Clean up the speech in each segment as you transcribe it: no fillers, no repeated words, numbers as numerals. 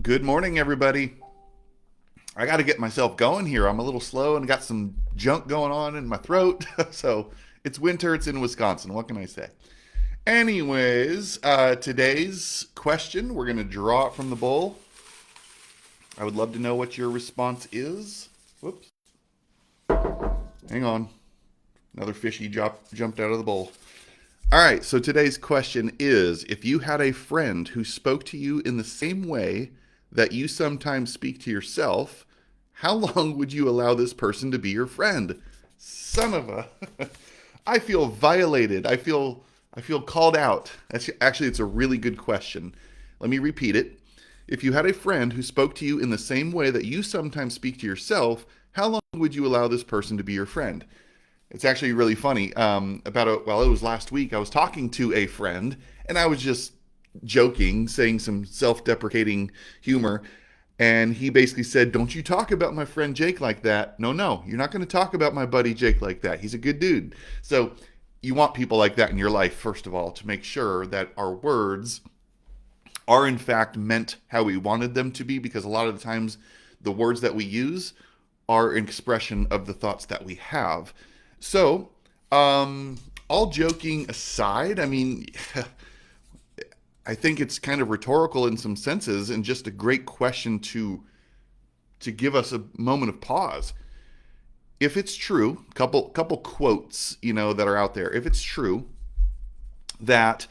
Good morning, everybody. I got to get myself going here. I'm a little slow and got some junk going on in my throat. So it's winter. It's in Wisconsin. What can I say? Anyways, today's question, we're going to draw it from the bowl. I would love to know what your response is. Whoops. Hang on. Another fishy jumped out of the bowl. All right, so today's question is, if you had a friend who spoke to you in the same way that you sometimes speak to yourself, how long would you allow this person to be your friend? Son of a I feel violated. I feel called out. Actually, it's a really good question. Let me repeat it. If you had a friend who spoke to you in the same way that you sometimes speak to yourself, how long would you allow this person to be your friend? It's actually really funny. It was last week. I was talking to a friend, and I was just joking, saying some self-deprecating humor, and he basically said, "Don't you talk about my friend Jake like that? No, you're not going to talk about my buddy Jake like that. He's a good dude." So you want people like that in your life, first of all, to make sure that our words are in fact meant how we wanted them to be, because a lot of the times the words that we use are an expression of the thoughts that we have. So, all joking aside, I mean, I think it's kind of rhetorical in some senses and just a great question to give us a moment of pause. If it's true, couple quotes, that are out there. If it's true that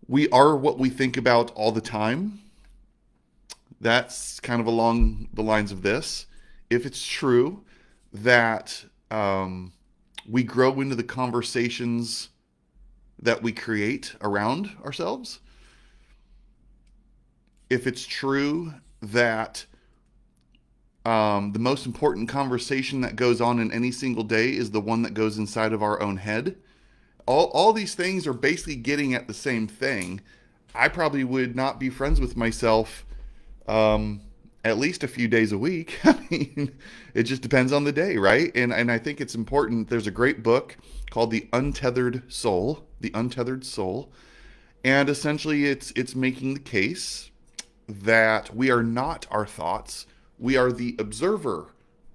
we are what we think about all the time, that's kind of along the lines of this. If it's true that we grow into the conversations that we create around ourselves, if it's true that the most important conversation that goes on in any single day is the one that goes inside of our own head, all these things are basically getting at the same thing. I probably would not be friends with myself at least a few days a week. I mean, it just depends on the day, right? And I think it's important. There's a great book called The Untethered Soul, The Untethered Soul. And essentially it's making the case that we are not our thoughts. We are the observer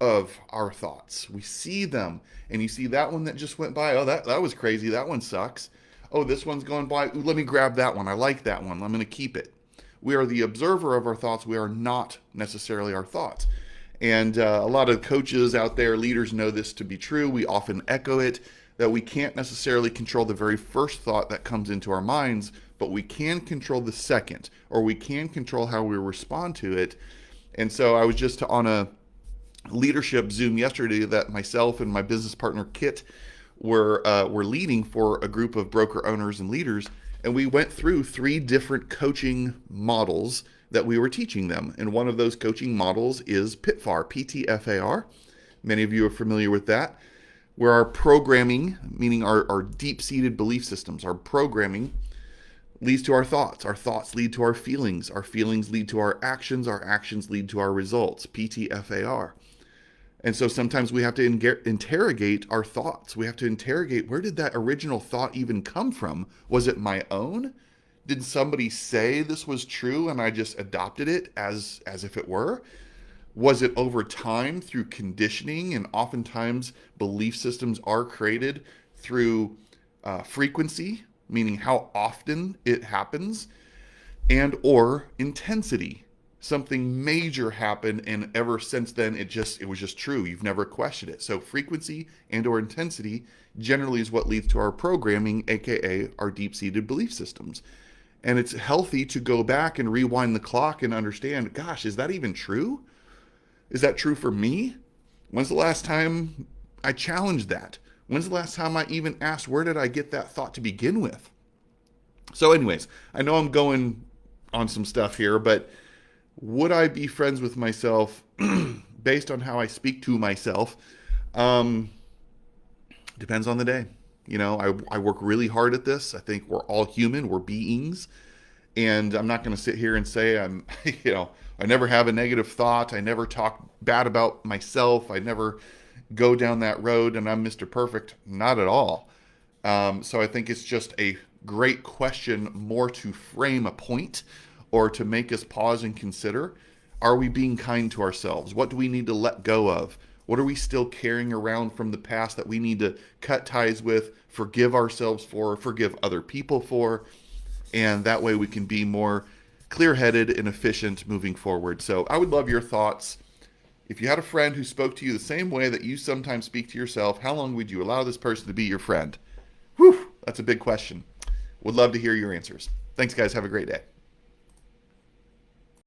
of our thoughts. We see them. And you see that one that just went by. Oh, that was crazy. That one sucks. Oh, this one's going by. Ooh, let me grab that one. I like that one. I'm going to keep it. We are the observer of our thoughts. We are not necessarily our thoughts. And a lot of coaches out there, leaders know this to be true. We often echo it, that we can't necessarily control the very first thought that comes into our minds, but we can control the second, or we can control how we respond to it. And so I was just on a leadership Zoom yesterday that myself and my business partner Kit were leading for a group of broker owners and leaders, and we went through 3 different coaching models that we were teaching them. And one of those coaching models is PTFAR, PTFAR. Many of you are familiar with that, where our programming, meaning our deep-seated belief systems, our programming leads to our thoughts lead to our feelings lead to our actions lead to our results, PTFAR. And so sometimes we have to interrogate our thoughts. We have to interrogate, where did that original thought even come from? Was it my own? Did somebody say this was true and I just adopted it as if it were? Was it over time through conditioning? And oftentimes belief systems are created through frequency, meaning how often it happens, and or intensity. Something major happened, and ever since then it was just true. You've never questioned it. So frequency and or intensity generally is what leads to our programming, aka our deep-seated belief systems. And it's healthy to go back and rewind the clock and understand, gosh, is that even true? Is that true for me? When's the last time I challenged that? When's the last time I even asked, where did I get that thought to begin with? So anyways, I know I'm going on some stuff here, but would I be friends with myself based on how I speak to myself? Depends on the day. I work really hard at this. I think we're all human. We're beings. And I'm not going to sit here and say I never have a negative thought. I never talk bad about myself. I never go down that road and I'm Mr. Perfect. Not at all. So I think it's just a great question more to frame a point or to make us pause and consider, are we being kind to ourselves? What do we need to let go of? What are we still carrying around from the past that we need to cut ties with, forgive ourselves for, forgive other people for? And that way we can be more clear-headed and efficient moving forward. So I would love your thoughts. If you had a friend who spoke to you the same way that you sometimes speak to yourself, how long would you allow this person to be your friend? Whew, that's a big question. Would love to hear your answers. Thanks, guys. Have a great day.